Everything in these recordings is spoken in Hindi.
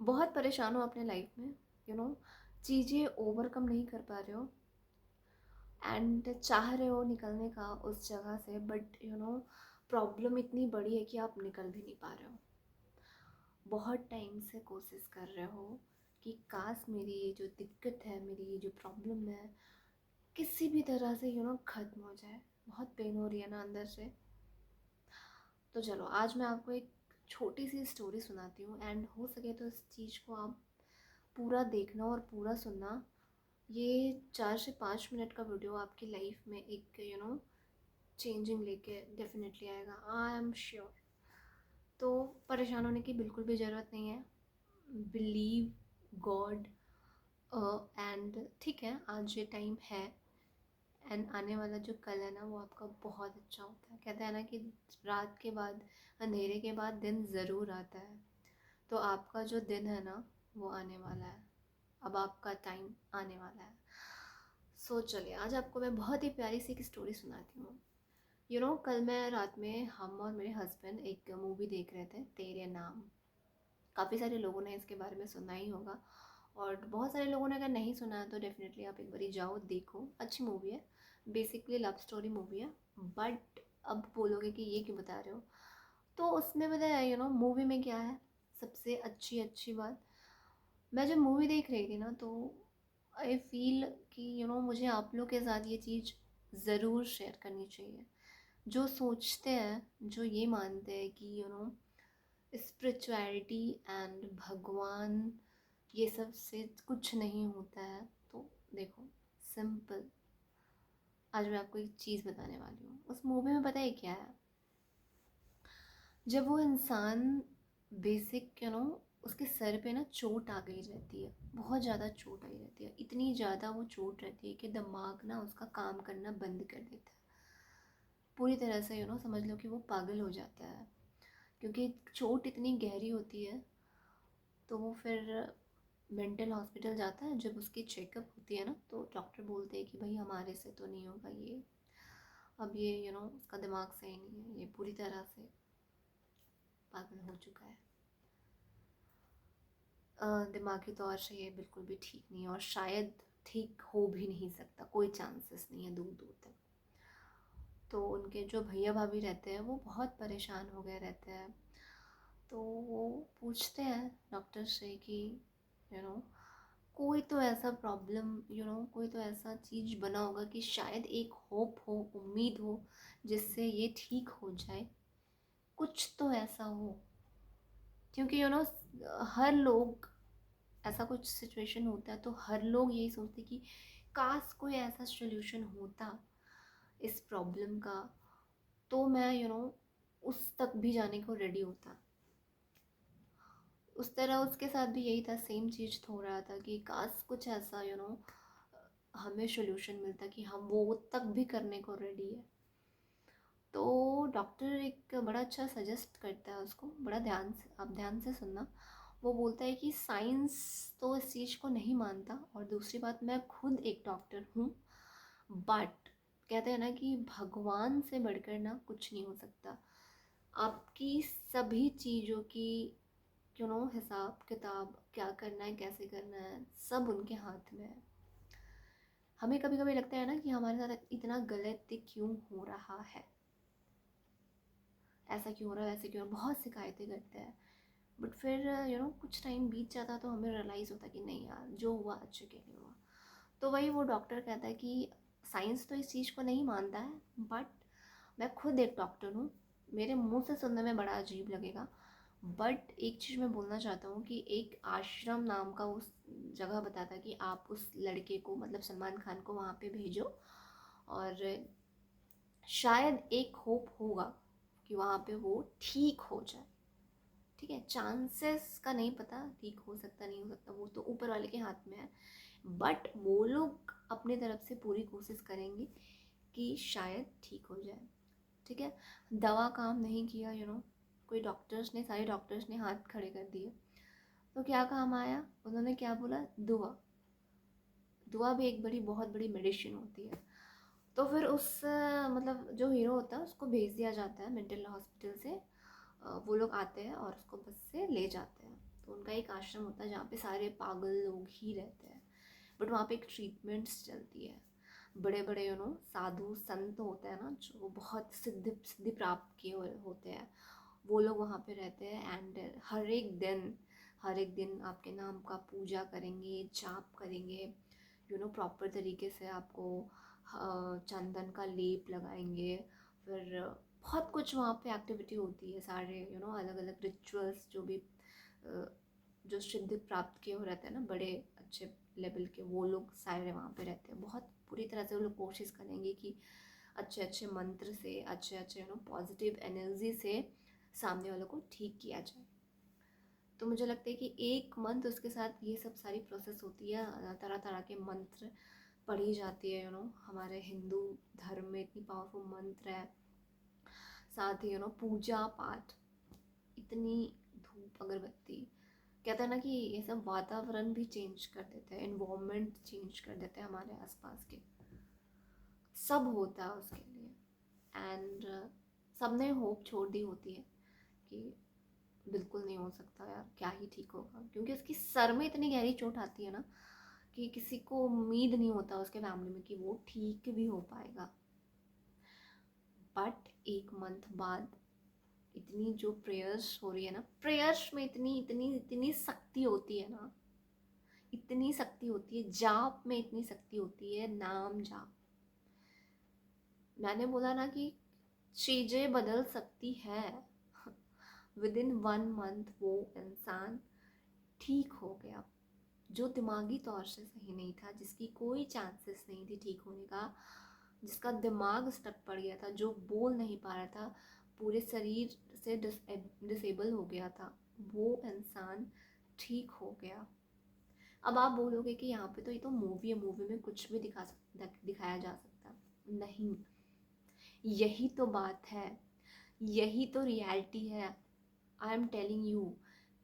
बहुत परेशान हो अपने लाइफ में, चीज़ें ओवरकम नहीं कर पा रहे हो एंड चाह रहे हो निकलने का उस जगह से, बट प्रॉब्लम इतनी बड़ी है कि आप निकल भी नहीं पा रहे हो। बहुत टाइम से कोशिश कर रहे हो कि काश मेरी ये जो दिक्कत है, मेरी ये जो प्रॉब्लम है, किसी भी तरह से ख़त्म हो जाए। बहुत पेन हो रही है ना अंदर से। तो चलो आज मैं आपको एक छोटी सी स्टोरी सुनाती हूँ एंड हो सके तो इस चीज़ को आप पूरा देखना और पूरा सुनना। ये 4 से 5 मिनट का वीडियो आपकी लाइफ में एक चेंजिंग लेके डेफिनेटली आएगा, आई एम श्योर। तो परेशान होने की बिल्कुल भी ज़रूरत नहीं है। Believe God. एंड ठीक है, आज ये टाइम है एंड आने वाला जो कल है ना वो आपका बहुत अच्छा होता है। कहते हैं ना कि रात के बाद, अंधेरे के बाद दिन ज़रूर आता है। तो आपका जो दिन है ना वो आने वाला है। अब आपका टाइम आने वाला है। सो चलिए आज आपको मैं बहुत ही प्यारी सी एक स्टोरी सुनाती हूँ। कल मैं रात में हम और मेरे हस्बैंड एक मूवी देख रहे थे, तेरे नाम। काफ़ी सारे लोगों ने इसके बारे में सुना ही होगा और बहुत सारे लोगों ने अगर नहीं सुना है तो डेफिनेटली आप एक बारी जाओ, देखो। अच्छी मूवी है, बेसिकली लव स्टोरी मूवी है। बट अब बोलोगे कि ये क्यों बता रहे हो, तो उसमें पता है मूवी में क्या है सबसे अच्छी अच्छी बात। मैं जब मूवी देख रही थी ना तो आई फील कि मुझे आप लोग के साथ ये चीज़ ज़रूर शेयर करनी चाहिए। जो सोचते हैं, जो ये मानते हैं कि स्पिरिचुअलिटी एंड भगवान ये सब से कुछ नहीं होता है, तो देखो, सिंपल। आज मैं आपको एक चीज़ बताने वाली हूँ। उस मूवी में पता है क्या है, जब वो इंसान बेसिक उसके सर पे ना चोट आ गई रहती है, बहुत ज़्यादा चोट आई रहती है, इतनी ज़्यादा वो चोट रहती है कि दिमाग ना उसका काम करना बंद कर देता है पूरी तरह से। समझ लो कि वो पागल हो जाता है, क्योंकि चोट इतनी गहरी होती है। तो वो फिर मेंटल हॉस्पिटल जाता है। जब उसकी चेकअप होती है ना तो डॉक्टर बोलते हैं कि भाई हमारे से तो नहीं होगा ये, अब ये उसका दिमाग सही नहीं है, ये पूरी तरह से पागल हो चुका है। दिमागी तौर से ये बिल्कुल भी ठीक नहीं है और शायद ठीक हो भी नहीं सकता, कोई चांसेस नहीं है दूर दूर तक। तो उनके जो भैया भाभी रहते हैं वो बहुत परेशान हो गए रहते हैं। तो वो पूछते हैं डॉक्टर से कि यू नो कोई तो ऐसा प्रॉब्लम, कोई तो ऐसा चीज़ बना होगा कि शायद एक होप हो, उम्मीद हो, जिससे ये ठीक हो जाए। कुछ तो ऐसा हो, क्योंकि हर लोग, ऐसा कुछ सिचुएशन होता है तो हर लोग यही सोचते कि काश कोई ऐसा सोल्यूशन होता इस प्रॉब्लम का, तो मैं उस तक भी जाने को रेडी होता। उस तरह उसके साथ भी यही था, सेम चीज़ हो रहा था कि काश कुछ ऐसा हमें सोल्यूशन मिलता कि हम वो तक भी करने को रेडी है। तो डॉक्टर एक बड़ा अच्छा सजेस्ट करता है उसको, बड़ा ध्यान से, आप ध्यान से सुनना। वो बोलता है कि साइंस तो इस चीज़ को नहीं मानता, और दूसरी बात मैं खुद एक डॉक्टर हूँ, बट कहते हैं ना कि भगवान से बढ़कर ना कुछ नहीं हो सकता। आपकी सभी चीज़ों की हिसाब किताब, क्या करना है, कैसे करना है, सब उनके हाथ में है। हमें कभी कभी लगता है ना कि हमारे साथ इतना गलत क्यों हो रहा है, ऐसा क्यों हो रहा है, वैसे क्यों हो रहा है, बहुत शिकायतें करते हैं। बट फिर कुछ टाइम बीत जाता तो हमें रियलाइज़ होता कि नहीं यार, जो हुआ अच्छे के लिए हुआ। तो वही वो डॉक्टर कहता है कि साइंस तो इस चीज़ को नहीं मानता है, बट मैं खुद एक डॉक्टर हूँ। मेरे मुंह से सुनने में बड़ा अजीब लगेगा, बट एक चीज़ मैं बोलना चाहता हूँ कि एक आश्रम नाम का उस जगह बताता कि आप उस लड़के को, मतलब सलमान खान को, वहाँ पे भेजो और शायद एक होप होगा कि वहाँ पे वो ठीक हो जाए। ठीक है, चांसेस का नहीं पता, ठीक हो सकता नहीं हो सकता, वो तो ऊपर वाले के हाथ में है। बट वो लोग अपनी तरफ से पूरी कोशिश करेंगे कि शायद ठीक हो जाए। ठीक है, दवा काम नहीं किया, कोई डॉक्टर्स ने, सारे डॉक्टर्स ने हाथ खड़े कर दिए, तो क्या काम आया, उन्होंने क्या बोला, दुआ। दुआ भी एक बड़ी, बहुत बड़ी मेडिसिन होती है। तो फिर उस मतलब जो हीरो होता है उसको भेज दिया जाता है मेंटल हॉस्पिटल से। वो लोग आते हैं और उसको बस से ले जाते हैं। तो उनका एक आश्रम होता है जहाँ पे सारे पागल लोग ही रहते हैं, बट वहाँ पे एक ट्रीटमेंट्स चलती है। बड़े बड़े साधु संत होते हैं ना, जो बहुत सिद्धि सिद्धि प्राप्त किए हुए होते हैं, वो लोग वहाँ पे रहते हैं। एंड हर एक दिन आपके नाम का पूजा करेंगे, जाप करेंगे, प्रॉपर तरीके से आपको चंदन का लेप लगाएंगे। फिर बहुत कुछ वहाँ पे एक्टिविटी होती है, सारे अलग अलग रिचुअल्स जो भी जो सिद्धि प्राप्त किए हो रहते हैं ना बड़े अच्छे लेवल के, वो लोग सारे वहाँ पे रहते हैं। बहुत पूरी तरह से वो लोग कोशिश करेंगे कि अच्छे अच्छे मंत्र से, अच्छे अच्छे पॉजिटिव एनर्जी से सामने वालों को ठीक किया जाए। तो मुझे लगता है कि एक मंथ उसके साथ ये सब सारी प्रोसेस होती है, तरह तरह के मंत्र पढ़ी जाती है। हमारे हिंदू धर्म में इतनी पावरफुल मंत्र है, साथ ही पूजा पाठ, इतनी धूप अगरबत्ती। कहते हैं ना कि ये सब वातावरण भी चेंज कर देते हैं, इन्वायरमेंट चेंज कर देते हैं हमारे आसपास के, सब होता है उसके लिए। एंड सबने होप छोड़ दी होती है कि बिल्कुल नहीं हो सकता यार, क्या ही ठीक होगा, क्योंकि उसकी सर में इतनी गहरी चोट आती है ना कि किसी को उम्मीद नहीं होता उसके फैमिली में कि वो ठीक भी हो पाएगा। बट एक मंथ बाद इतनी जो प्रेयर्स हो रही है ना, प्रेयर्स में इतनी इतनी इतनी शक्ति होती है ना, इतनी शक्ति होती है, जाप में इतनी शक्ति होती है, नाम जाप। मैंने बोला ना कि चीज़ें बदल सकती है। विद इन 1 मंथ वो इंसान ठीक हो गया, जो दिमागी तौर से सही नहीं था, जिसकी कोई चांसेस नहीं थी ठीक होने का, जिसका दिमाग स्टक पड़ गया था, जो बोल नहीं पा रहा था, पूरे शरीर से डिसेबल हो गया था, वो इंसान ठीक हो गया। अब आप बोलोगे कि यहाँ पे तो ये तो मूवी है, मूवी में कुछ भी दिखाया जा सकता। नहीं, यही तो बात है, यही तो रियलिटी है। I am telling you,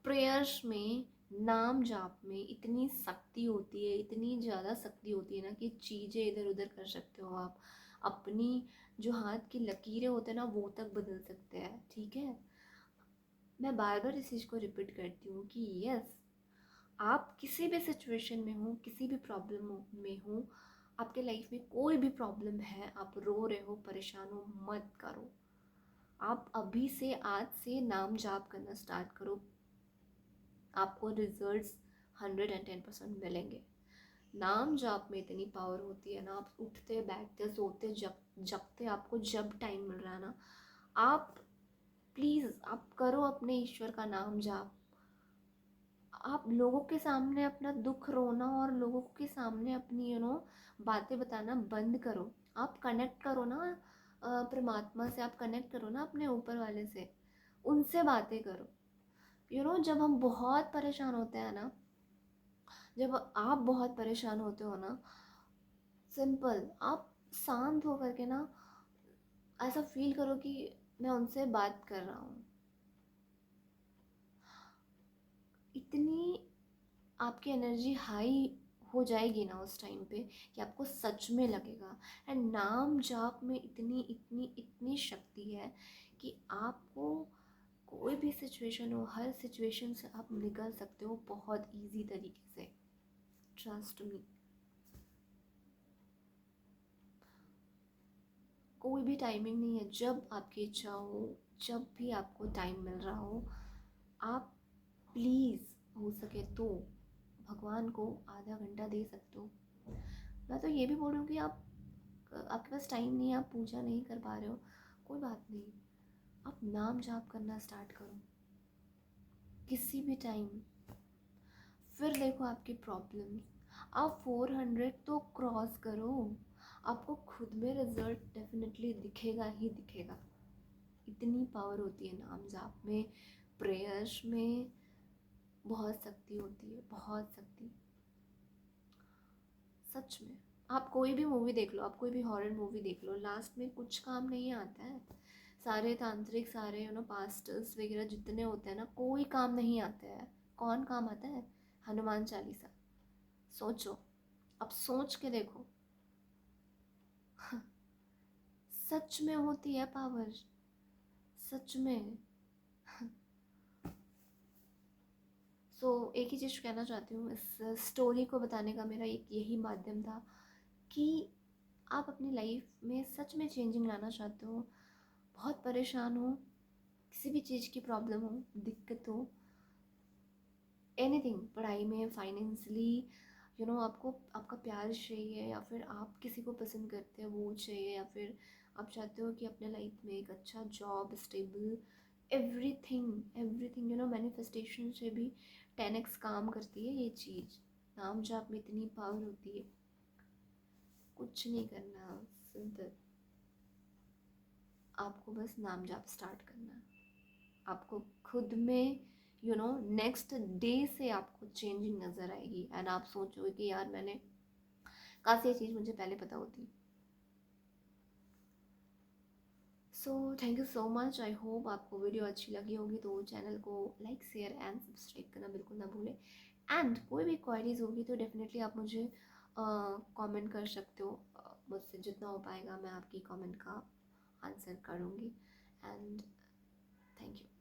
prayers में, नाम जाप में इतनी शक्ति होती है, इतनी ज़्यादा शक्ति होती है ना कि चीज़ें इधर उधर कर सकते हो आप, अपनी जो हाथ की लकीरें होते हैं ना वो तक बदल सकते हैं। ठीक है, मैं बार बार इस चीज़ को रिपीट करती हूँ कि यस, आप किसी भी सिचुएशन में हो, किसी भी प्रॉब्लम में हो, आपके लाइफ में कोई भी प्रॉब्लम है, आप रो रहे हो, परेशान हो, मत करो। आप अभी से, आज से नाम जाप करना स्टार्ट करो, आपको रिजल्ट्स 110% मिलेंगे। नाम जाप में इतनी पावर होती है ना, आप उठते बैठते सोते जगते आपको जब टाइम मिल रहा है ना, आप प्लीज़ आप करो अपने ईश्वर का नाम जाप। आप लोगों के सामने अपना दुख रोना और लोगों के सामने अपनी बातें बताना बंद करो। आप कनेक्ट करो ना परमात्मा से, आप कनेक्ट करो ना अपने ऊपर वाले से, उनसे बातें करो। जब हम बहुत परेशान होते हैं ना, जब आप बहुत परेशान होते हो ना, सिंपल आप शांत होकर के ना ऐसा फील करो कि मैं उनसे बात कर रहा हूँ। इतनी आपकी एनर्जी हाई हो जाएगी ना उस टाइम पे कि आपको सच में लगेगा। एंड नाम जाप में इतनी इतनी इतनी शक्ति है कि आपको कोई भी सिचुएशन हो, हर सिचुएशन से आप निकल सकते हो बहुत इजी तरीके से। ट्रस्ट मी, कोई भी टाइमिंग नहीं है, जब आपकी इच्छा हो, जब भी आपको टाइम मिल रहा हो, आप प्लीज़ हो सके तो भगवान को आधा घंटा दे सकते हो। मैं तो ये भी बोल रही हूँ कि आपके पास टाइम नहीं है, आप पूजा नहीं कर पा रहे हो, कोई बात नहीं, आप नाम जाप करना स्टार्ट करो किसी भी टाइम। फिर देखो आपकी प्रॉब्लम, आप 400 तो क्रॉस करो, आपको खुद में रिजल्ट डेफिनेटली दिखेगा ही दिखेगा। इतनी पावर होती है नाम जाप में, प्रेयर्स में बहुत शक्ति होती है, बहुत शक्ति। सच में, आप कोई भी मूवी देख लो, आप कोई भी हॉरर मूवी देख लो, लास्ट में कुछ काम नहीं आता है। सारे तांत्रिक, सारे पास्टर्स वगैरह जितने होते हैं ना, कोई काम नहीं आता है। कौन काम आता है? हनुमान चालीसा। सोचो, अब सोच के देखो। सच में होती है पावर, सच में। एक ही चीज़ कहना चाहती हूँ, इस स्टोरी को बताने का मेरा एक यही माध्यम था कि आप अपनी लाइफ में सच में चेंजिंग लाना चाहते हो, बहुत परेशान हो, किसी भी चीज़ की प्रॉब्लम हो, दिक्कत हो, एनीथिंग, पढ़ाई में, फाइनेंशियली, आपको आपका प्यार चाहिए, या फिर आप किसी को पसंद करते हैं वो चाहिए, या फिर आप चाहते हो कि अपने लाइफ में एक अच्छा job, stable, everything everything, manifestation से भी 10x काम करती है ये चीज़। नाम जाप में इतनी पावर होती है। कुछ नहीं करना, सिंपल, आपको बस नाम जाप स्टार्ट करना है। आपको खुद में नेक्स्ट डे से आपको चेंजिंग नज़र आएगी, एंड आप सोचोगे कि यार मैंने काश ये चीज़ मुझे पहले पता होती। So thank you so much. I hope आपको वीडियो अच्छी लगी होगी, तो चैनल को लाइक, शेयर एंड सब्सक्राइब करना बिल्कुल ना भूलें। एंड कोई भी क्वारीज होगी तो डेफिनेटली आप मुझे कमेंट कर सकते हो। मुझसे जितना हो पाएगा मैं आपकी कमेंट का आंसर करूँगी। And thank you.